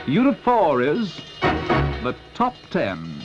Unit 4 is the Top 10.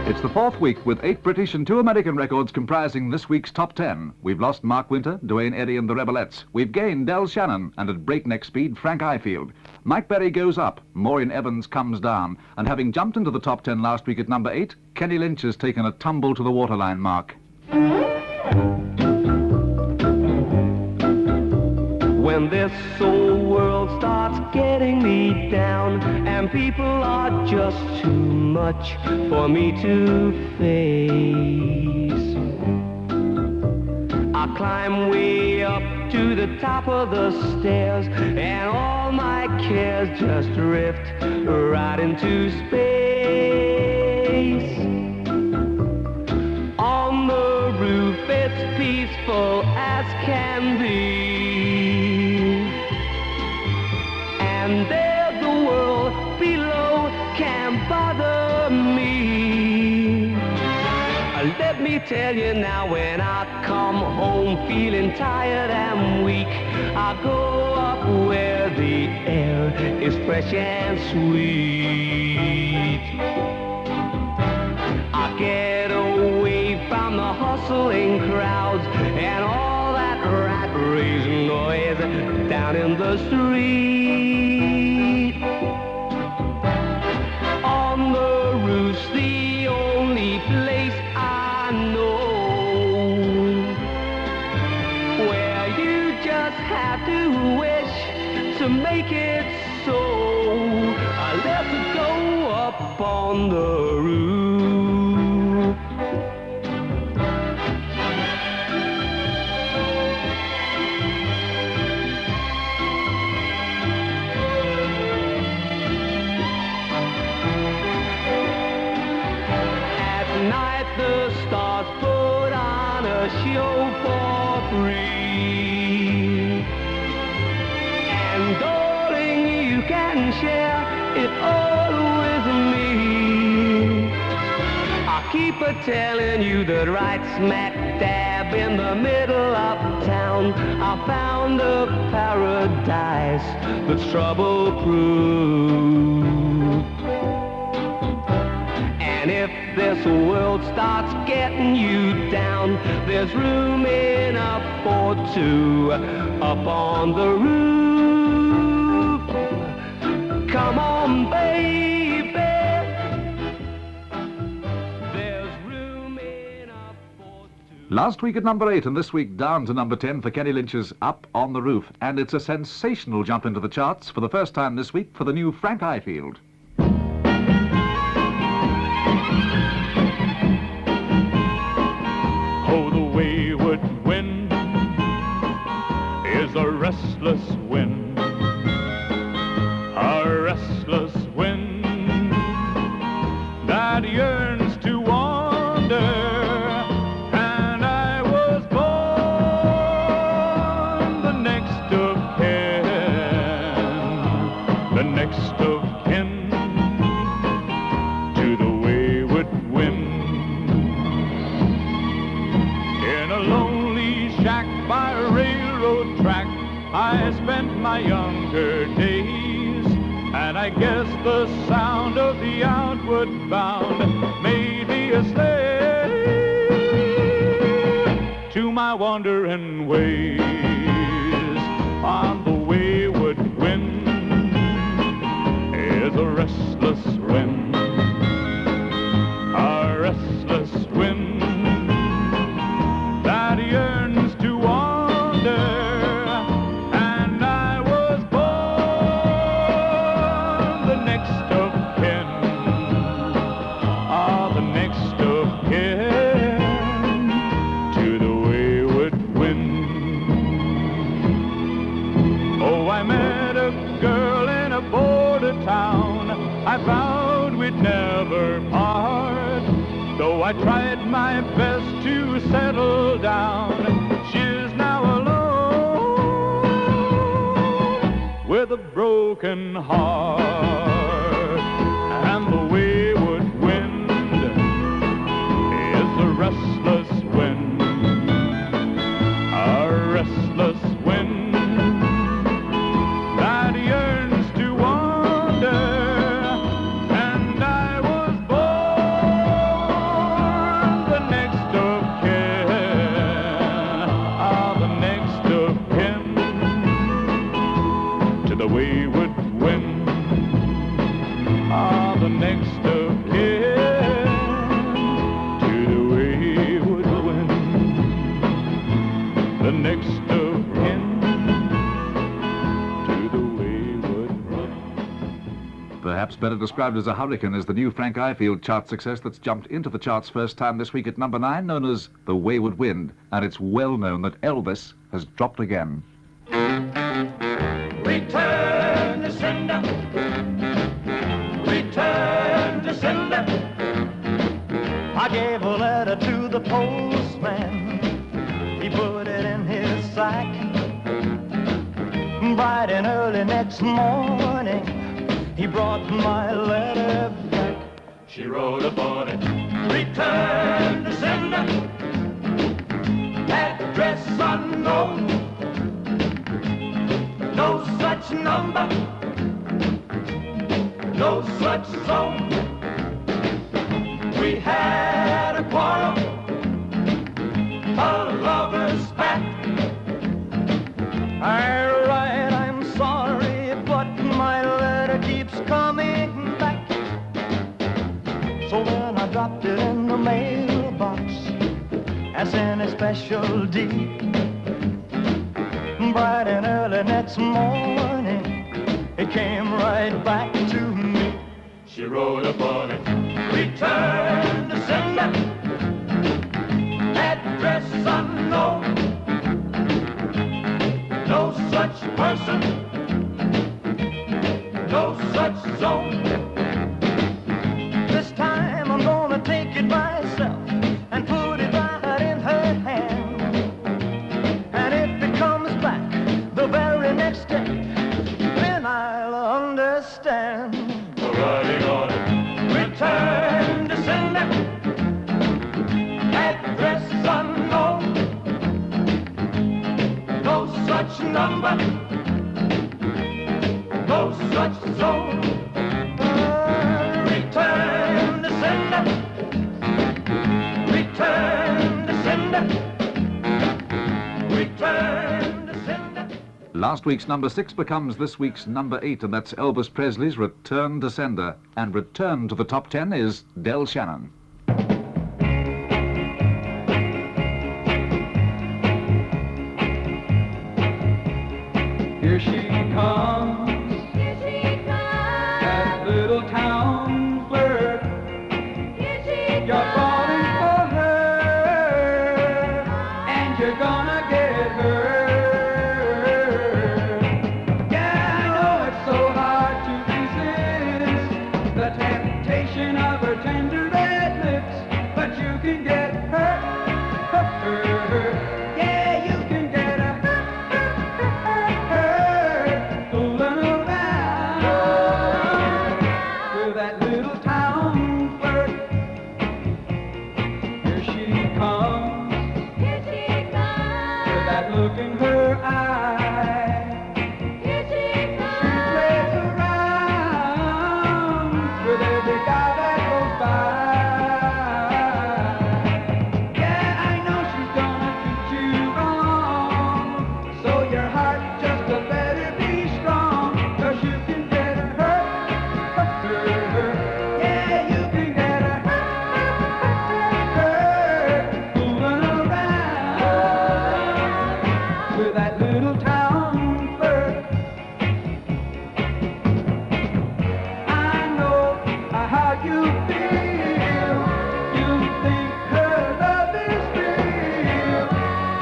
It's the fourth week with 8 British and 2 American records comprising this week's Top 10. We've lost Mark Winter, Duane Eddy and the Rebelettes. We've gained Dell Shannon and at breakneck speed Frank Ifield. Mike Berry goes up, Morin Evans comes down. And having jumped into the Top 10 last week at number 8, Kenny Lynch has taken a tumble to the waterline mark. When this old world starts getting me down and people are just too much for me to face, I climb way up to the top of the stairs and all my cares just drift right into space. On the roof it's peaceful as can be, and there the world below can't bother me. Let me tell you now, when I come home feeling tired and weak, I go up where the air is fresh and sweet. I get away from the hustling crowds and all that rat race noise down in the street. On the roof's the only place I know where you just have to wish to make it so. Let's go up on the roof. The stars put on a show for free, and darling, you can share it all with me. I keep a-telling you that right smack dab in the middle of town I found a paradise that's trouble-proof. And if this world starts getting you down, there's room enough for 2 up on the roof. Come on, baby. There's room enough for 2. Last week at number 8 and this week down to number 10 for Kenny Lynch's Up on the Roof. And it's a sensational jump into the charts for the first time this week for the new Frank Ifield. Oh, the wayward wind is a restless wind, a restless wind that yearns to wander. And I was born the next of kin, the next of kin to the wayward wind. By a railroad track I spent my younger days, and I guess the sound of the outward bound made me a slave to my wandering ways. On the wayward wind is a restless wind, a restless wind that yearns to wander, and I was born the next of kin, the next of kin to the wayward wind. Oh, I met a girl in a border town, I vowed we'd never part. Though I tried my best to settle down, she's now alone with a broken heart. And the wayward wind is the restless the next of kin to the wayward wind. The next of kin to the wayward wind. Perhaps better described as a hurricane is the new Frank Ifield chart success that's jumped into the charts first time this week at number 9, known as The Wayward Wind. And it's well known that Elvis has dropped again. Return to sender. Return to sender. I gave a letter to the postman. He put it in his sack. Bright and early next morning, he brought my letter back. She wrote upon it. Return to sender. Address unknown. No such number. No such zone. We had a quarrel, a lover's pact. All right, I'm sorry, but my letter keeps coming back. So then I dropped it in the mailbox as in a special deed. Bright and early next morning, it came right back to me. She wrote upon it. Return to sender. Address unknown. No such person. No such zone. This time I'm gonna take it myself and put it right in her hand. And if it comes back the very next day, then I'll understand. Writing on it. Return to sender. Address unknown. No such number. No such zone. Return to sender. Return to sender. Return to sender. Last week's number 6 becomes this week's number 8, and that's Elvis Presley's Return to Sender. And return to the top 10 is Dell Shannon. Here she comes, that little town flirt. You're falling for her, and you're gonna get hurt. Yeah, I know it's so hard to resist the temptation of her tender red lips, but you can get hurt. Yeah, you can get hurt. Fooling around with that little town flirt. Here she comes with that look in her eye. She plays around with every guy that goes by. Yeah, I know she's gonna treat you wrong, so your heart just better be strong, 'cause you can get hurt. Yeah, you can get hurt. Fooling around with that little town flirt. I know how you feel. You think her love is real.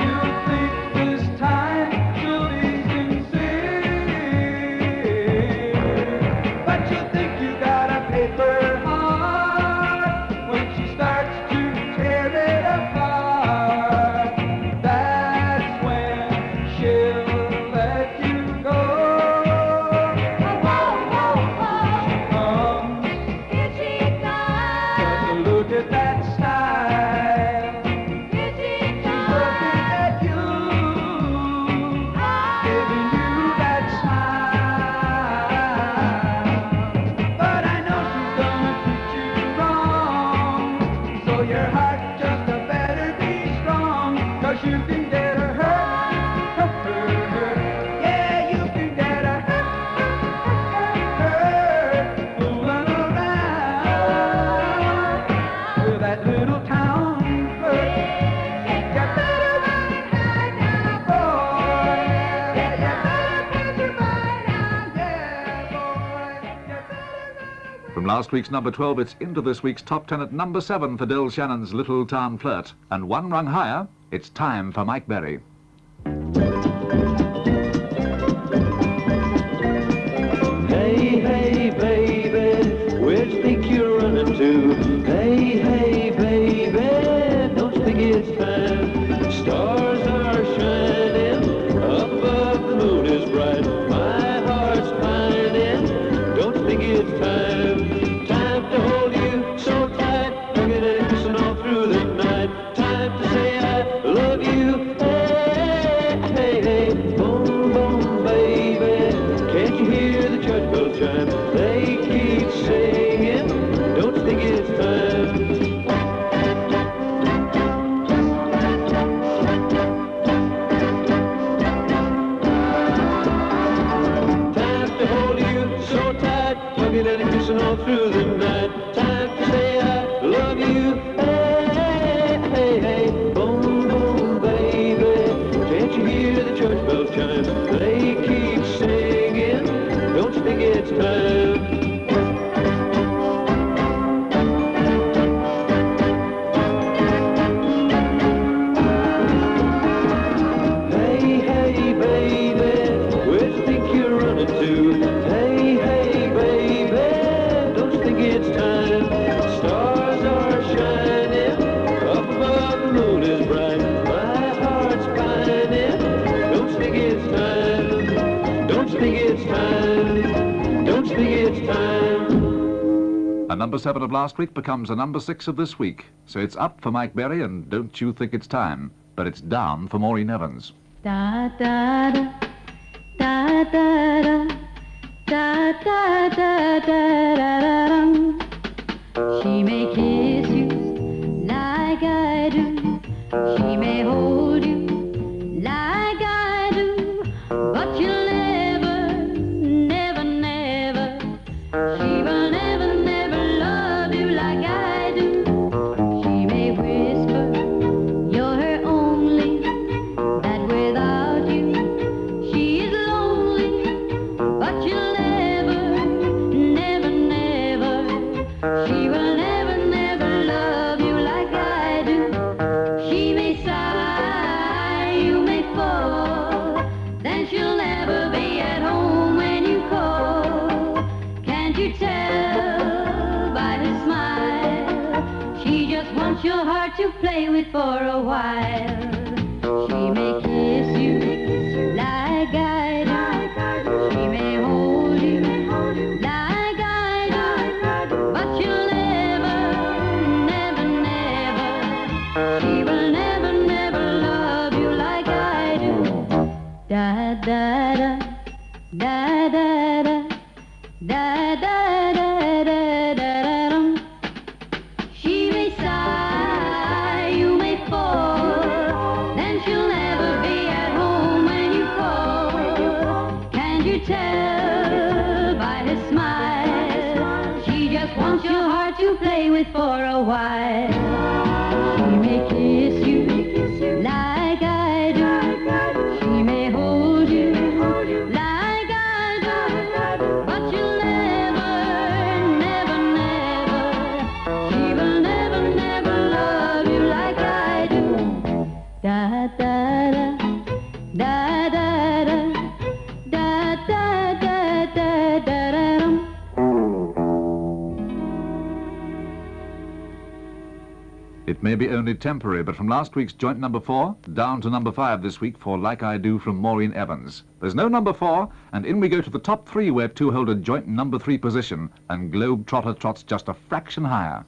You think this time she'll be sincere. But you think you got a paper heart when she starts to tear it apart. That's when she'll let you go. She comes From last week's number 12, it's into this week's top 10 at number 7 for Dell Shannon's Little Town Flirt. And one rung higher, it's time for Mike Berry. Hey, hey, baby, where do you think you're running to? Hey, hey, baby, don't you think it's time? Stars are shining, up above the moon is bright. My heart's pining, don't you think it's time? Time to hold you so tight, hugging and kissing all through the night. Time to say I love you. Hey, hey, hey, boom, boom, baby, can't you hear the church bells chime? They keep singing, don't you think it's time? Time to hold you so tight, hugging and kissing all through the night. Time to say I love you. Hey, hey, hey, boom, boom, baby, can't you hear the church bells chime? They keep singing, don't you think it's time? Hey, hey, baby, where do you think you're running to? Hey, hey, baby, don't you think it's time? Stars are shining, up above the moon is bright. My heart's pining, don't you think it's time? Don't you think it's time? Don't you think it's time? A number 7 of last week becomes a number 6 of this week. So it's up for Mike Berry and Don't You Think It's Time. But it's down for Morin Evans. Da da da da da da da da da da dum. She may kiss you like I do. She may hold you like I do. But you'll never, never, never. She will never, never love you like I do. She may whisper you're her only, that without you she is lonely. But you'll never, never, never. She will never, never love you like I do. She may sigh, you may fall, then she'll never be at home when you call. Can't you tell by her smile? She just wants your heart to play with for a while. She may kiss you like I do. She may hold you like I do. But you'll never, never, never. She will never, never love you like I do. Da da da da da da da da da da da dum. She may sigh, you may fall, then she'll never be at home when you call. Can you tell by her smile? She just wants your heart to play with for a while. She may kiss you like I do. She may hold you like I do. But you'll never, never, never. She will never, never love you like I do. Da da da da da da da da da da da dum. It may be only temporary, but from last week's joint number 4, down to number 5 this week for Like I Do from Morin Evans. There's no number 4, and in we go to the top 3 where 2 hold a joint number 3 position, and Globetrotter trots just a fraction higher.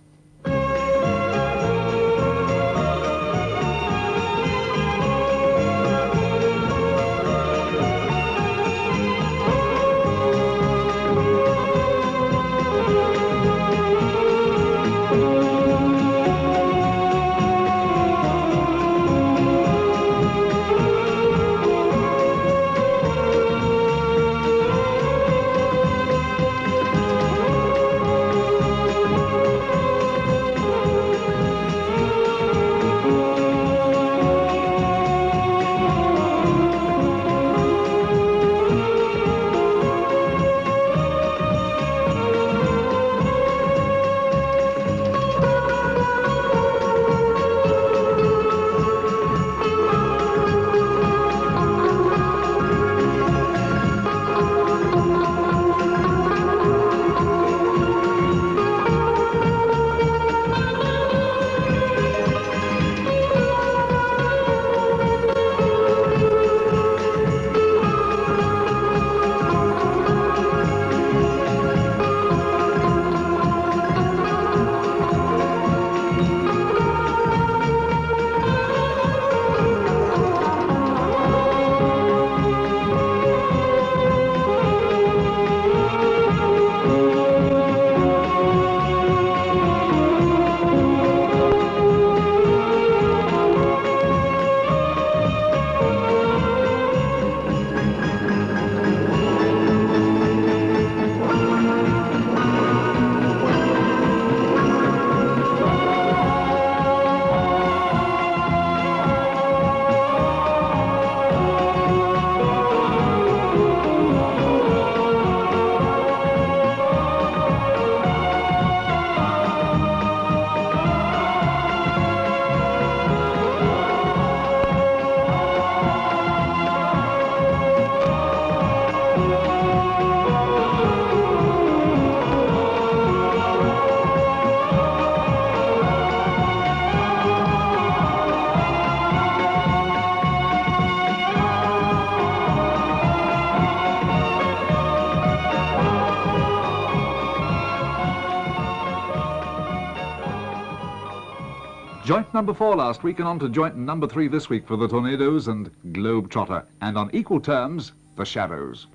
Joint number 4 last week and on to joint number 3 this week for the Tornadoes and Globetrotter. And on equal terms, the Shadows.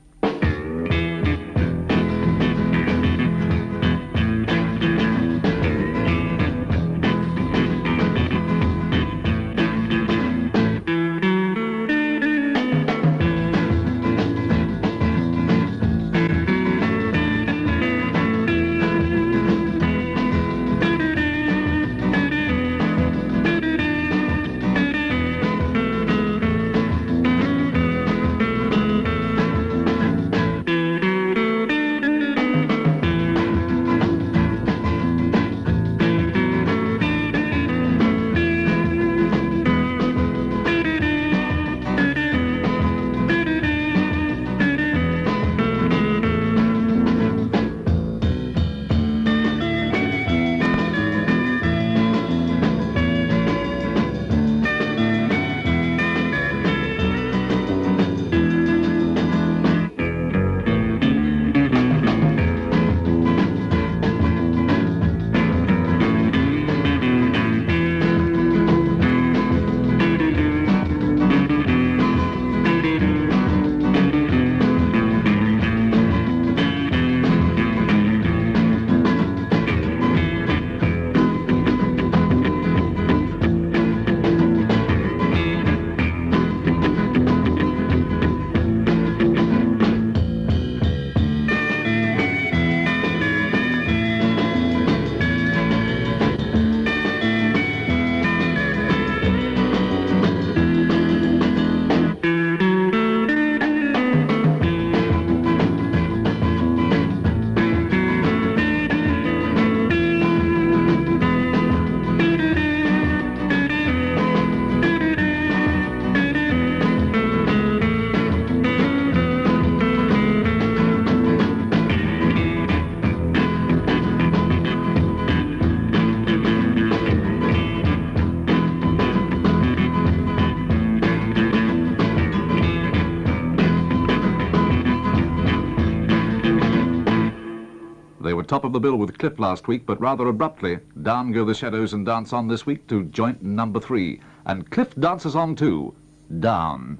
They were top of the bill with Cliff last week, but rather abruptly, down go the Shadows and dance on this week to joint number 3. And Cliff dances on too, down.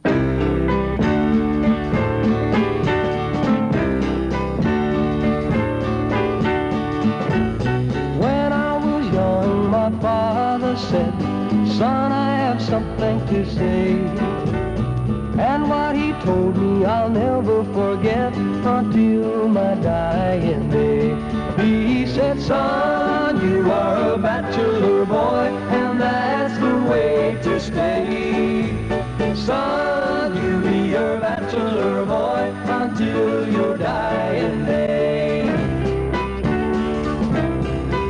When I was young, my father said, son, I have something to say. And what he told me I'll never forget until my dying day. He said, son, you are a bachelor boy, and that's the way to stay. Son, you be a bachelor boy until your dying day.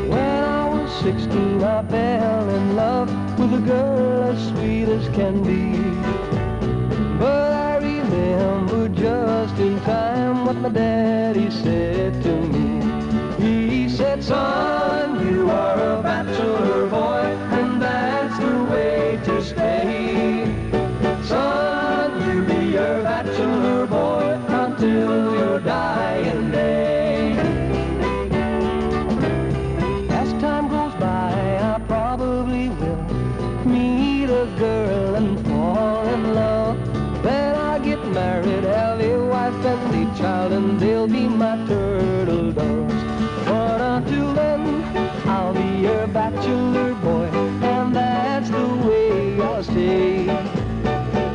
When I was 16, I fell in love with a girl as sweet as can be. But I remember just in time what my daddy said to me. He said, son, you are a bachelor boy, and that's the way to stay. Son, you be a bachelor boy until your dying day. As time goes by, I probably will meet a girl and fall in love. Then I'll get married, have a wife and a child, and they'll be my turtle doves. But until then, I'll be your bachelor boy, and that's the way I'll stay.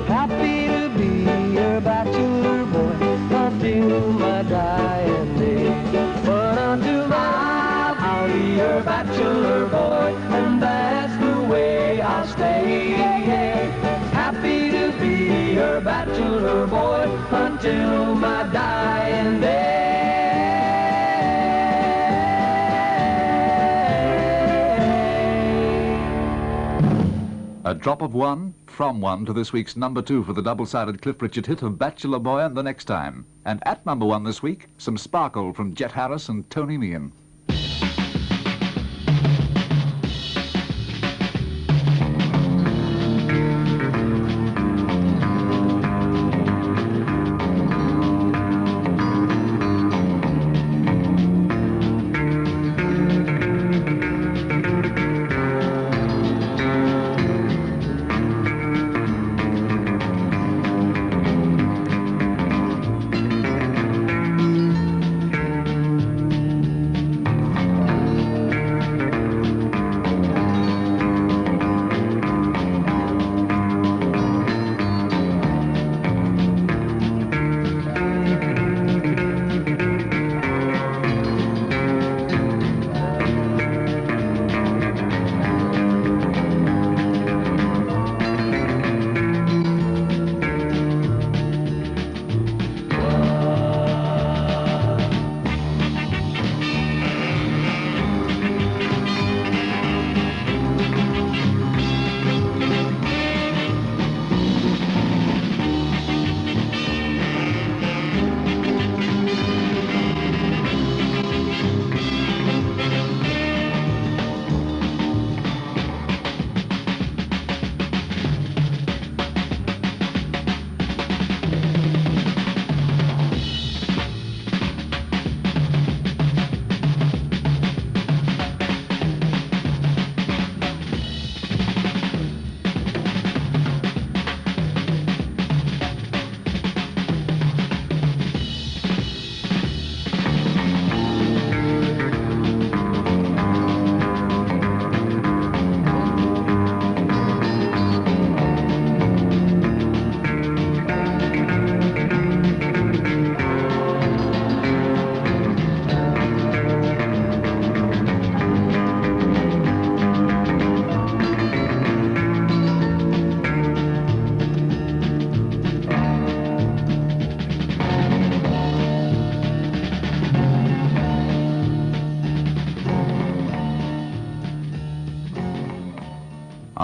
Happy to be your bachelor boy until my dying day. But until then, I'll be your bachelor boy, and that's the way I'll stay. Happy to be your bachelor boy until my dying day. A drop of one, from one to this week's number 2 for the double-sided Cliff Richard hit of Bachelor Boy and the Next Time. And at number 1 this week, some sparkle from Jet Harris and Tony Meehan.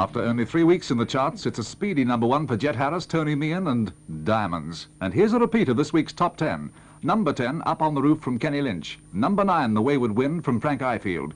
After only 3 weeks in the charts, it's a speedy #1 for Jet Harris, Tony Meehan and Diamonds. And here's a repeat of this week's top 10. Number 10, Up on the Roof from Kenny Lynch. Number 9, The Wayward Wind from Frank Ifield.